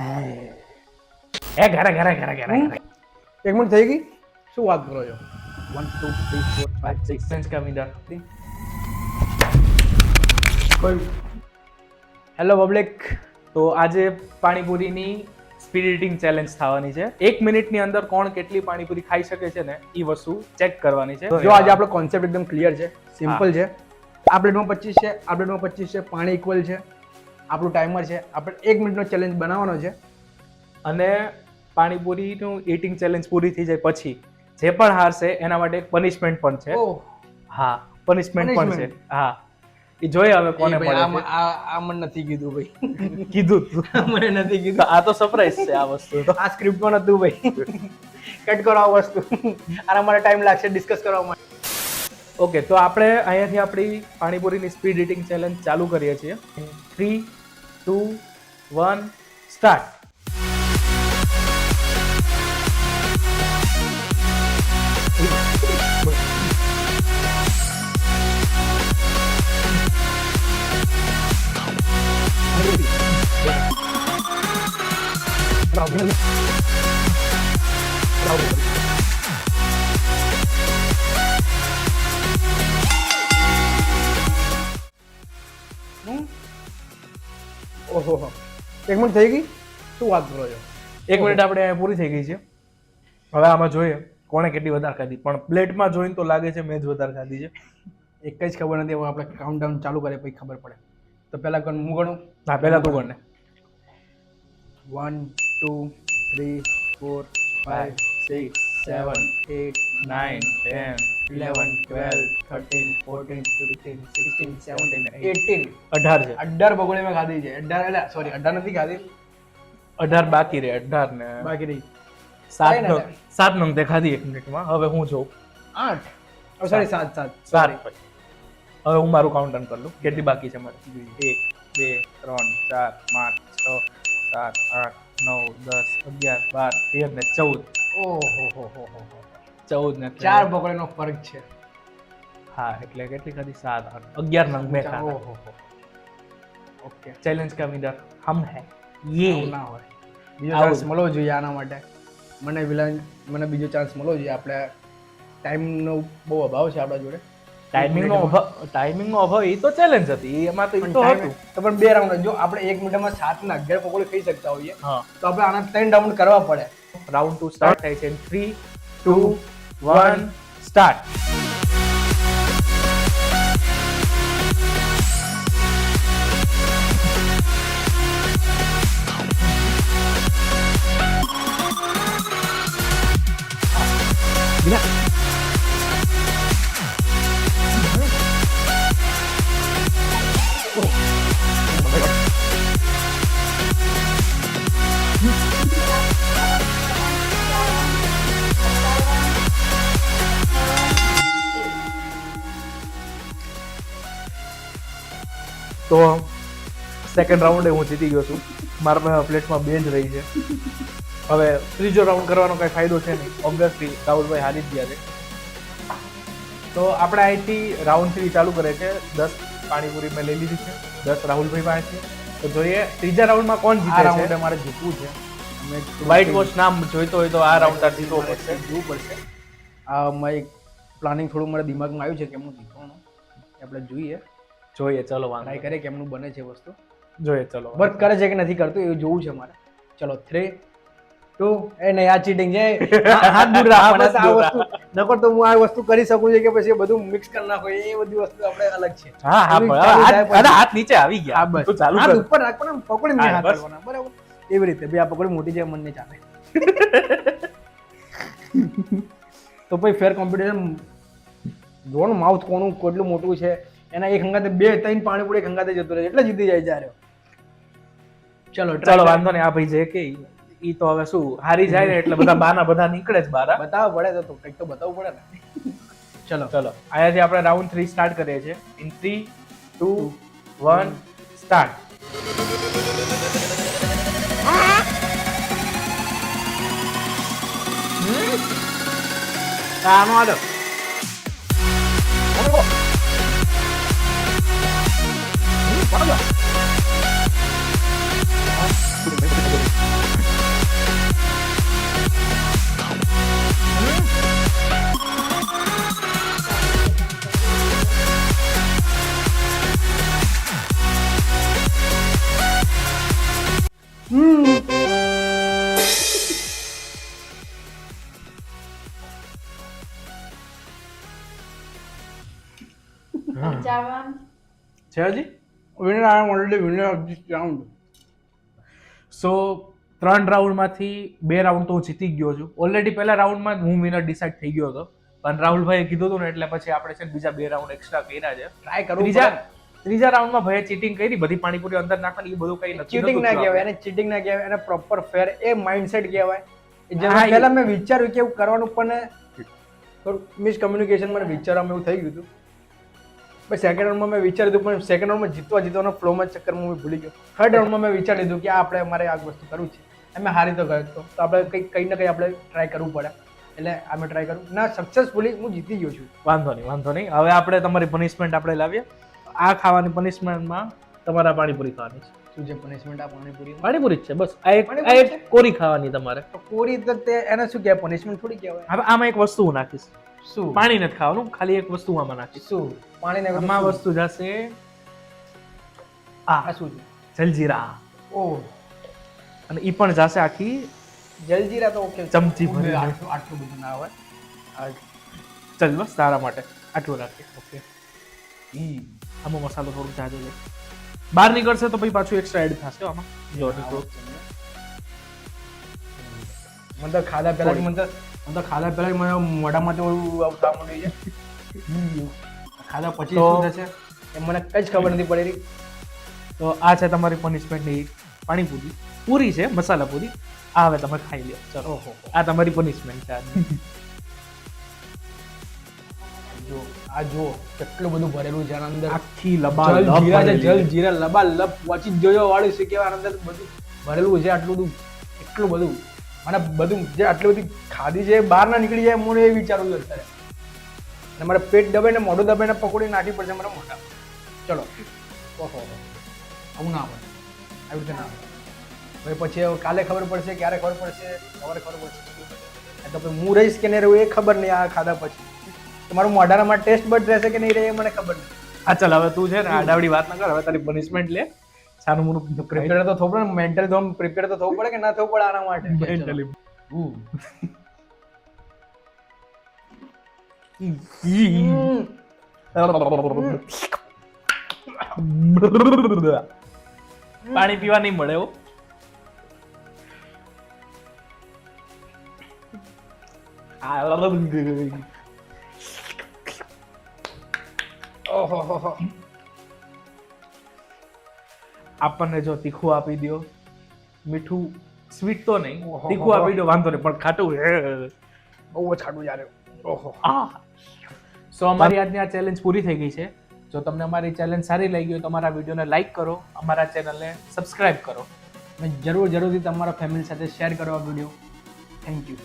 એ ઘરે ઘરે ઘરે ઘરે એક મિનિટ થઈ ગઈ, શું વાત કરો છો? 1 2 3 4 5 6 સેન્સ કમિંદર કોઈ હેલો પબ્લિક, તો આજે પાણીપુરીની સ્પીડ ઇટિંગ ચેલેન્જ થવાની છે. 1 મિનિટની અંદર કોણ કેટલી પાણીપુરી ખાઈ શકે છે ને એ વસ્તુ ચેક કરવાની છે. જો આજે આપણો કોન્સેપ્ટ એકદમ ક્લિયર છે, સિમ્પલ છે. આ પ્લેટમાં 25 છે, આ પ્લેટમાં 25 છે, પાણી ઇક્વલ છે, આપણું ટાઈમર છે, આપણે 1 મિનિટનો ચેલેન્જ બનાવવાનો છે. અને પાણીપુરીનું ઇટિંગ ચેલેન્જ પૂરી થઈ જાય પછી જે પણ હારશે એના માટે એક પનિશમેન્ટ પણ છે. ઓહ, હા, પનિશમેન્ટ પણ છે. Punishment. હા, એ જોઈએ હવે કોને ભાઈ, મળે છે. આ મને નથી કીધું ભાઈ. કીધું તું. મને નથી તો કીધું. આ તો સરપ્રાઈઝ છે આ વસ્તુ તો. આ સ્ક્રિપ્ટમાં નતું ભાઈ. કટ કરો આ વસ્તુ. આના માટે ટાઈમ લાગશે ડિસ્કસ કરવા માટે. ઓકે, તો આપણે અહીંયાથી આપણી પાણીપુરીની સ્પીડ ઇટિંગ ચેલેન્જ ચાલુ કરીએ છીએ. 3 2 1 સ્ટાર્ટ. ઓહો, 1 મિનિટ થઈ ગઈ, શું વાત કરો છો? 1 મિનિટ આપણે અહીંયા પૂરી થઈ ગઈ છે. હવે આમાં જોઈએ કોણે કેટલી વધારે ખાધી, પણ પ્લેટમાં જોઈને તો લાગે છે મેં જ વધારે ખાધી છે. એક જ ખબર નથી, હવે આપણે કાઉન્ટડાઉન ચાલુ કરીએ પછી ખબર પડે. તો પહેલા હું ગણું? હા, પહેલા તું ગણ ને. 1 2 3 4 5 6 7 8 9 10 11 12 13 14 15 16 17 18 18 છે. 18 બગોળી મેં ખાધી છે. 18 એટલે સોરી 18 નથી ખાધી, 18 બાકી રહે. 18 ને બાકી રહી 7 કઈ નો ના 7 નંગ તે ખાધી 1 મિનિટમાં. હવે હું જોઉં 8 સોરી 7 7 પછી હવે હું મારું કાઉન્ટડાઉન કરી લઉં કેટલી બાકી છે મારે. 1 2 3 4 5 6 7 8 9 10 11 12 13 ને 14. ઓહો હો હો હો 14 ને 4 બગોળીનો ફરક છે. હા, એટલે કેટલી ખાધી? 7 8 11 નંગ મેં ખાધા. ઓહો હો ઓકે, ચેલેન્જ का विनर हम है ये. આવું ના હોય. બીજો ચાન્સ મળવો જોઈએ આના માટે. મને બીજો ચાન્સ મળવો જોઈએ. આપણે ટાઈમનો બહુ અભાવ છે આપણા જોડે. ટાઈમિંગનો અભાવ એ તો ચેલેન્જ હતી, એમાં તો એ તો હતું. તો પણ 2 રાઉન્ડ, જો આપણે 1 મિનિટમાં 7 ને 11 પકોડી ખાઈ શકતા હોઈએ હા, તો આપણે આના 3 રાઉન્ડ કરવા પડે. રાઉન્ડ 2 સ્ટાર્ટ થાય છે. 3 2 1 સ્ટાર્ટ. તો સેકન્ડ રાઉન્ડે હું જીતી ગયો છું. મારા પ્લેટમાં 2 જ રહી છે. હવે ત્રીજો રાઉન્ડ કરવાનો કઈ ફાયદો છે નહીં. ઓબ્વિયસલી રાહુલભાઈ હારી જ ગયા છે. તો આપણે અહીંથી રાઉન્ડ 3 ચાલુ કરે છે. 10 પાણીપુરી મેં લઈ લીધી છે, 10 રાહુલભાઈ પાસે છે. તો જોઈએ ત્રીજા રાઉન્ડમાં કોણ આ જીતે રાઉન્ડે છે. મારે જીતવું છે. વ્હાઈટ વોચ નામ જોઈતો હોય તો આ રાઉન્ડ તાર જીતવો પડશે. જીતવું પડશે. આ મારી પ્લાનિંગ થોડું મારા દિમાગમાં આવ્યું છે કે હું જીતવાનું. આપણે જોઈએ, જોઈએ, ચલો વાંધો ટ્રાય કરીએ કેમનું બને છે વસ્તુ. જોઈએ, ચલો. વર્ક કરે છે કે નથી કરતું એવું જોવું છે મારે. ચલો 3 2 એ નહીં, આ ચીટિંગ છે. હાથ દૂર રાખ. બસ આ દૂર વસ્તુ નકર તો હું આ વસ્તુ કરી શકું છું કે પછી બધું મિક્સ કરી નાખો, એ બધી વસ્તુ આપણે અલગ છે. હા હા, એવી પણ ચાલુ થાય અરે હાથ નીચે આવી હા, ગયા. બસ તું ચાલુ હાથ કર. ઉપર રાખ, પણ આમ પકડી નહીં હા, હાથ બસ. કરવાના, બરાબર? એવી રીતે ભાઈ આ પકડી મોટી છે મન નહીં ચાલે. તો ભાઈ ફેર કોમ્પિટિશન જોવાનું માઉથ કોનું કેટલું મોટું છે એના એક હંગાતે 2 3 પાણીપુરી એક હંગાતે જતો રહે એટલે જીતી જાય જ્યારે. ચલો ચલો વાંધો નહીં. આ ભાઈ છે કે ઈ તો હવે શું હારી જાય ને એટલે બધા બાના બધા નીકળે જ બહાર. બતાવવા પડે તો કંઈક તો બતાવવું પડે ને. ચલો ચલો અહીંયાથી આપણે રાઉન્ડ 3 સ્ટાર્ટ કરીએ છીએ. In 3 2 1 start. આનો આડો બીજા રાઉન્ડ છે હજી winner I am already winner of this round. So 3 રાઉન્ડમાંથી 2 રાઉન્ડ તો હું જીતી જ ગયો છું. ઓલરેડી પહેલા રાઉન્ડમાં હું વિનર ડિસાઈડ થઈ ગયો હતો, પણ રાહુલભાઈએ કીધું હતું ને એટલે પછી આપણે છે ને બીજા 2 રાઉન્ડ એક્સ્ટ્રા કર્યા છે. ટ્રાય કરવું ત્રીજા રાઉન્ડમાં ભાઈએ ચીટિંગ કરી, બધી પાણીપુરી અંદર નાખવાની, એ બધું કઈ નથી. ચીટિંગ ના કહેવાય, એને ચીટિંગ ના કહેવાય, એને પ્રોપર ફેર એ માઇન્ડસેટ કહેવાય. જેમાં પહેલા મેં વિચાર્યું કે એવું કરવાનું, પણ થોડું મિસકમ્યુનિકેશન મને વિચારવામાં એવું થઈ ગયું હતું. પછી સેકન્ડ રાઉન્ડમાં મેં વિચાર્યું હતું, પણ સેકન્ડ રાઉન્ડમાં જીતવાનો ફ્લોમાં ચક્કરમાં હું ભૂલી ગયો. થર્ડ રાઉન્ડમાં મેં વિચારી લીધું કે આપણે અમારે આ વસ્તુ કરવું છે. અમે હારી તો ગયો તો આપણે કંઈ ને કંઈ આપણે ટ્રાય કરવું પડે, એટલે અમે ટ્રાય કરું ના સક્સેસફુલી હું જીતી ગયો છું. વાંધો નહીં. હવે આપણે તમારી પનિશમેન્ટ આપણે લાવીએ. આ ખાવાની પનિશમેન્ટમાં તમારા પાણીપુરી ખાવાની છે. શું છે પનિશમેન્ટ આ પાણીપુરી? પાણીપુરી જ છે બસ. આ એક કોરી ખાવાની તમારે. તો કોરી તો તે એને શું કહેવાય, પનિશમેન્ટ થોડી કહેવાય. હવે આમાં એક વસ્તુ હું નાખીશ. શું? પાણી નથી ખાવાનું, ખાલી એક વસ્તુ આમાં નાખીશ. શું? પાણી ને આમાં વસ્તુ જશે આ શું છે? જલજીરા. ઓહ, અને ઈ પણ જશે આખી જલજીરા તો ઓકે, ચમચી ભરીને. આટલું બધું ના હોય. ચલ બસ તારા માટે આટલું રાખીએ. ઓકે. આમાં મસાલો થોડું જાજો છે. બહાર નીકળશે તો પછી પાછું એક્સ્ટ્રા એડ થશે આમાં. જો નીકળો. મને તો ખાધા પહેલા મને મોઢામાં તો આવતા માંડ્યું છે. ખાધા પછી શું થશે એ મને કઈ જ ખબર નથી પડી રહી. તો આ છે તમારી પનિશમેન્ટની પાણીપુરી. પૂરી છે, મસાલા પૂરી. આ હવે તમે ખાઈ લ્યો. ચલો. ઓહો, આ તમારી પનિશમેન્ટ છે. જો કેટલું બધું ભરેલું છે આના અંદર. આખી લબાલબ જલજીરા લબાલબ વાંચી જોયો વાળું છે કે આના અંદર બધું ભરેલું છે. એટલું બધું મને બધું જે આટલી બધી ખાધી છે બહાર ના નીકળી જાય, મને એ વિચારવું છે અત્યારે. અને મારે પેટ દબાઈ ને મોઢું દબાઈ ને પકોડી નાખી પડશે મારા મોઢા. ચલો. ઓહો, આવું ના આવે, આવી રીતે ના આવે. હવે પછી કાલે ખબર પડશે, ક્યારે ખબર પડશે, સવારે ખબર પડશે. તો પછી હું રહીશ કે નહીં રહું એ ખબર નહીં. આ ખાધા પછી તમારું મોઢામાં ટેસ્ટ બડ રહેશે કે નહીં રહે એ મને ખબર નહીં. હા ચાલ, હવે તું છે ને આડાવડી વાત ના કર. હવે તારી પનિશમેન્ટ લે. સાનું મુનું પ્રિપેર તો થવું પડે, મેન્ટલ તો પ્રિપેર તો થવું પડે કે ના થવું પડે આના માટે. મેન્ટલી. પાણી પીવા નહીં મળે એવું. ઓહો, આપણને જો તીખું આપી દો, મીઠું સ્વીટ તો નહીં, ઓહો. તીખું આપી દો વાંધો નહીં, પણ ખાટું બહુ જ ખાટું યાર. ઓહો. સો અમારી આજની આ ચેલેન્જ પૂરી થઈ ગઈ છે. જો તમને અમારી ચેલેન્જ સારી લાગી હોય તો અમારા વિડીયોને લાઈક કરો, અમારા ચેનલને સબસ્ક્રાઇબ કરો. જરૂરથી તમારા ફેમિલી સાથે શેર કરો આ વિડીયો. Thank you.